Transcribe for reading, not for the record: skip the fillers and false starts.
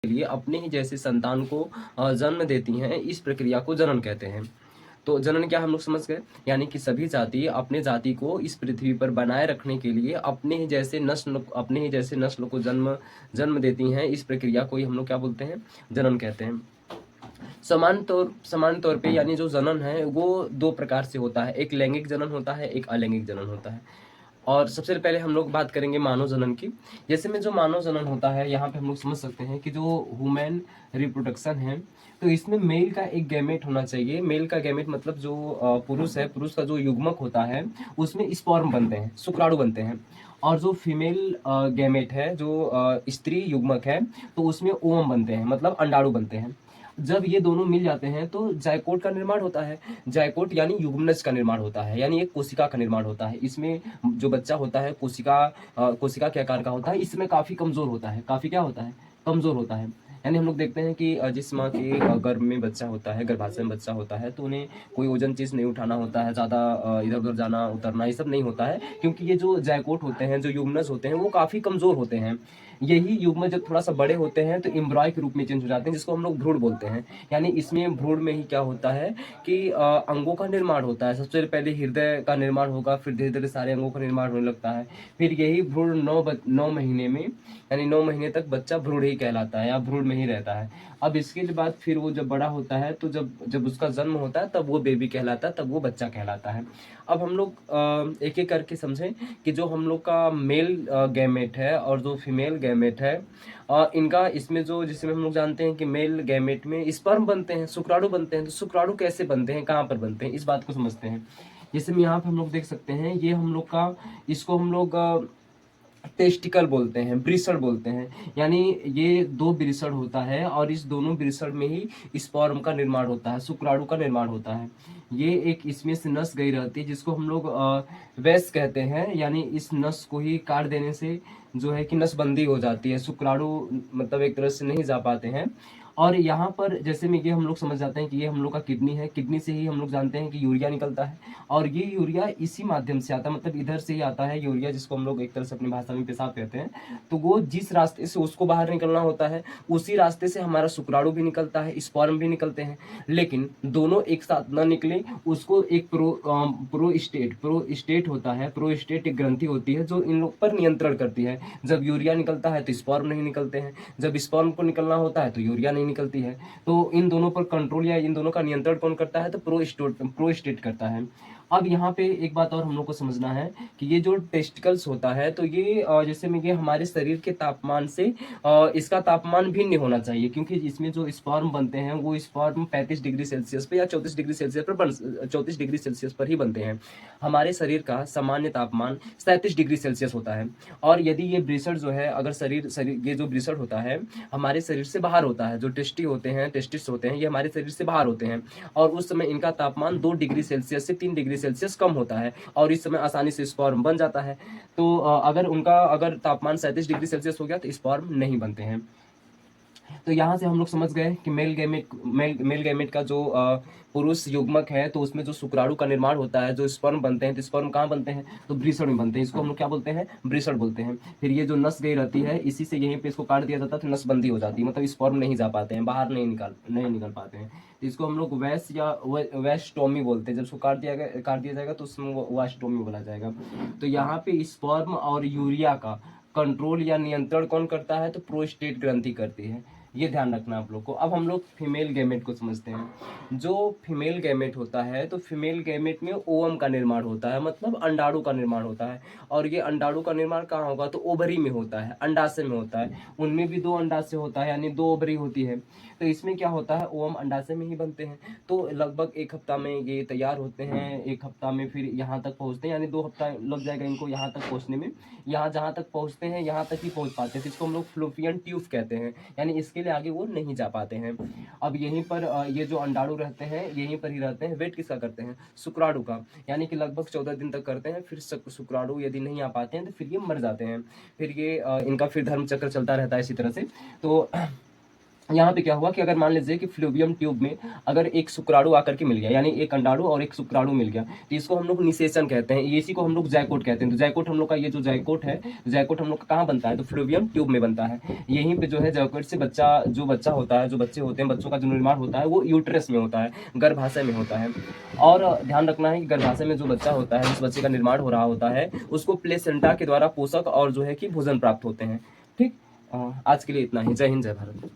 के लिए अपने ही जैसे संतान को जन्म देती हैं, इस प्रक्रिया को जनन कहते हैं। तो जनन क्या हम लोग समझ गए, यानी कि सभी जाति अपने जाति को इस पृथ्वी पर बनाए रखने के लिए अपने ही जैसे नस्ल को जन्म जन्म देती हैं, इस प्रक्रिया को ही हम लोग क्या बोलते हैं, जनन कहते हैं। समान तौर पे यानी जो जनन है वो दो प्रकार से होता है, एक लैंगिक जनन होता है, एक अलैंगिक जनन होता है। और सबसे पहले हम लोग बात करेंगे मानव जनन की। जैसे में जो मानव जनन होता है, यहाँ पे हम लोग समझ सकते हैं कि जो ह्यूमन रिप्रोडक्शन है, तो इसमें मेल का एक गैमेट होना चाहिए। मेल का गैमेट मतलब जो पुरुष है, पुरुष का जो युग्मक होता है उसमें स्पर्म बनते हैं, शुक्राणु बनते हैं। और जो फीमेल गैमेट है, जो स्त्री युग्मक है, तो उसमें ओवम बनते हैं, मतलब अंडाणु बनते हैं। जब ये दोनों मिल जाते हैं तो जायकोट का निर्माण होता है। जायकोट यानी युग्मनज का निर्माण होता है, यानी एक कोशिका का निर्माण होता है। इसमें जो बच्चा होता है कोशिका के आकार का होता है। इसमें काफी कमजोर होता है, काफी क्या होता है, कमजोर होता है। यानी हम लोग देखते हैं कि जिस माँ के गर्भ में बच्चा होता है, गर्भाशय में बच्चा होता है, तो उन्हें कोई वजन चीज नहीं उठाना होता है, ज्यादा इधर उधर जाना उतरना ये सब नहीं होता है, क्योंकि ये जो जायकोट होते हैं, जो युग्मनज होते हैं, वो काफी कमजोर होते हैं। यही युग्मनज जब थोड़ा सा बड़े होते हैं तो एम्ब्रॉय के रूप में चेंज हो जाते हैं, जिसको हम लोग भ्रूण बोलते हैं। यानी इसमें भ्रूण में ही क्या होता है कि अंगों का निर्माण होता है। सबसे पहले हृदय का निर्माण होगा, फिर धीरे धीरे सारे अंगों का निर्माण होने लगता है। फिर यही भ्रूण 9 महीने में, यानी 9 महीने तक बच्चा भ्रूण ही कहलाता है या भ्रूण में ही रहता है। अब इसके बाद फिर वो जब बड़ा होता है, तो जब जब उसका जन्म होता है, तब वो बेबी कहलाता है, तब वो बच्चा कहलाता है। अब हम लोग एक एक करके समझें कि जो हम लोग का मेल गैमेट है और जो फीमेल गैमेट है, इनका इसमें जो, जिसमें हम लोग जानते हैं कि मेल गैमेट में स्पर्म बनते हैं, शुक्राणु बनते हैं। तो शुक्राणु कैसे बनते हैं, कहाँ पर बनते हैं, इस बात को समझते हैं। जैसे में यहाँ पे हम लोग देख सकते हैं, ये हम लोग का, इसको हम लोग टेस्टिकल बोलते हैं, ब्रिसड बोलते हैं। यानी ये दो ब्रिसड होता है और इस दोनों ब्रिसड में ही स्पर्म का निर्माण होता है, शुक्राणु का निर्माण होता है। ये एक इसमें से नस गई रहती है, जिसको हम लोग वैस कहते हैं। यानी इस नस को ही काट देने से जो है कि नसबंदी हो जाती है, शुक्राणु मतलब एक तरह से नहीं जा पाते हैं। और यहाँ पर जैसे में ये हम लोग समझ जाते हैं कि ये हम लोग का किडनी है, किडनी से ही हम लोग जानते हैं कि यूरिया निकलता है। और ये यूरिया इसी माध्यम से आता है, मतलब इधर से ही आता है यूरिया, जिसको हम लोग एक तरह से अपनी भाषा में पेशाब कहते हैं। तो वो जिस रास्ते से उसको बाहर निकलना होता है, उसी रास्ते से हमारा शुक्राणु भी निकलता है, स्पर्म भी निकलते हैं। लेकिन दोनों एक साथ न निकले, उसको एक प्रोस्टेट होता है, प्रोस्टेट एक ग्रंथि होती है जो इन लोग पर नियंत्रण करती है। जब यूरिया निकलता है तो स्पर्म नहीं निकलते हैं, जब स्पर्म को निकलना होता है तो यूरिया नहीं निकलती है। तो इन दोनों पर कंट्रोल या इन दोनों का नियंत्रण कौन करता है, तो प्रोस्टेट करता है। अब यहाँ पे एक बात और हम लोग को समझना है कि ये जो टेस्टिकल्स होता है, तो ये जैसे में ये हमारे शरीर के तापमान से इसका तापमान भिन्न होना चाहिए, क्योंकि इसमें जो स्पर्म बनते हैं वो स्पर्म 35 डिग्री सेल्सियस पे या 34 डिग्री सेल्सियस पर 34 डिग्री सेल्सियस पर ही बनते हैं। हमारे शरीर का सामान्य तापमान 37 डिग्री सेल्सियस होता है। और यदि ये ब्रिसड जो है, अगर शरीर शरीर ये जो ब्रिसड होता है हमारे शरीर से बाहर होता है, जो टेस्टिस होते हैं, ये हमारे शरीर से बाहर होते हैं। और उस समय इनका तापमान 2 डिग्री सेल्सियस से 3 डिग्री सेल्सियस कम होता है, और इस समय आसानी से स्पर्म बन जाता है। तो अगर तापमान 37 डिग्री सेल्सियस हो गया तो स्पर्म नहीं बनते हैं। तो यहाँ से हम लोग समझ गए कि मेल गैमेट का जो पुरुष युग्मक है, तो उसमें जो शुक्राणु का निर्माण होता है, जो स्पर्म बनते हैं, तो स्पर्म कहाँ बनते हैं, तो ब्रिसड में बनते हैं। इसको हम लोग क्या बोलते हैं, ब्रिसड बोलते हैं। फिर ये जो नस गई रहती है, इसी से यहीं पे इसको काट दिया जाता है, तो नसबंदी हो जाती है, मतलब स्पर्म नहीं जा पाते हैं, बाहर नहीं निकल पाते हैं। तो इसको हम लोग वैस या वैस्टोमी बोलते हैं। जब उसको काट दिया जाएगा तो उसमें वैस्टोमी बोला जाएगा। तो यहाँ पे स्पर्म और यूरिया का कंट्रोल या नियंत्रण कौन करता है, तो प्रोस्टेट ग्रंथि करती है। ये ध्यान रखना आप लोग को। अब हम लोग फीमेल गैमेट को समझते हैं। जो फीमेल गैमेट होता है, तो फीमेल गैमेट में ओवम का निर्माण होता है, मतलब अंडाणु का निर्माण होता है। और ये अंडाणु का निर्माण कहाँ होगा, तो ओवरी में होता है, अंडाशय में होता है। उनमें भी 2 अंडाशय होता है, यानी 2 ओवरी होती है। तो इसमें क्या होता है, ओवम अंडाशय में ही बनते हैं। तो लगभग 1 हफ्ता में ये तैयार होते हैं, 1 हफ्ता में फिर यहाँ तक पहुँचते हैं, यानी 2 हफ्ता लग जाएगा इनको यहाँ तक पहुँचने में। यहाँ जहाँ तक पहुँचते हैं यहाँ तक ही पहुँच पाते हैं, तो इसको हम लोग फ्लोपियन ट्यूब कहते हैं, यानी इसके लिए आगे वो नहीं जा पाते हैं। अब यहीं पर ये जो अंडाणु रहते हैं यहीं पर ही रहते हैं। वेट किसका करते हैं, शुक्राणु का, यानी कि लगभग 14 दिन तक करते हैं। फिर शुक्राणु यदि नहीं आ पाते हैं तो फिर ये मर जाते हैं। फिर ये इनका फिर धर्म चक्र चलता रहता है इसी तरह से। तो यहाँ पे क्या हुआ कि अगर मान लीजिए कि फ्लोबियम ट्यूब में अगर एक शुक्राणु आकर के मिल गया, यानी एक अंडाणु और एक शुक्राणु मिल गया, तो इसको हम लोग निषेचन कहते हैं, इसी को हम लोग जायकोट कहते हैं। तो जायकोट हम लोग का, ये जो जायकोट है, जायकोट हम लोग का कहाँ बनता है, तो फ्लोबियम ट्यूब में बनता है। यहीं पे जो है जायकोट से बच्चा, जो बच्चा होता है, जो बच्चे होते हैं, बच्चों का जो निर्माण होता है वो यूट्रस में होता है, गर्भाशय में होता है। और ध्यान रखना है कि गर्भाशय में जो बच्चा होता है, जिस बच्चे का निर्माण हो रहा होता है, उसको प्लेसेंटा के द्वारा पोषक और जो है कि भोजन प्राप्त होते हैं। ठीक। आज के लिए इतना ही। जय हिंद, जय भारत।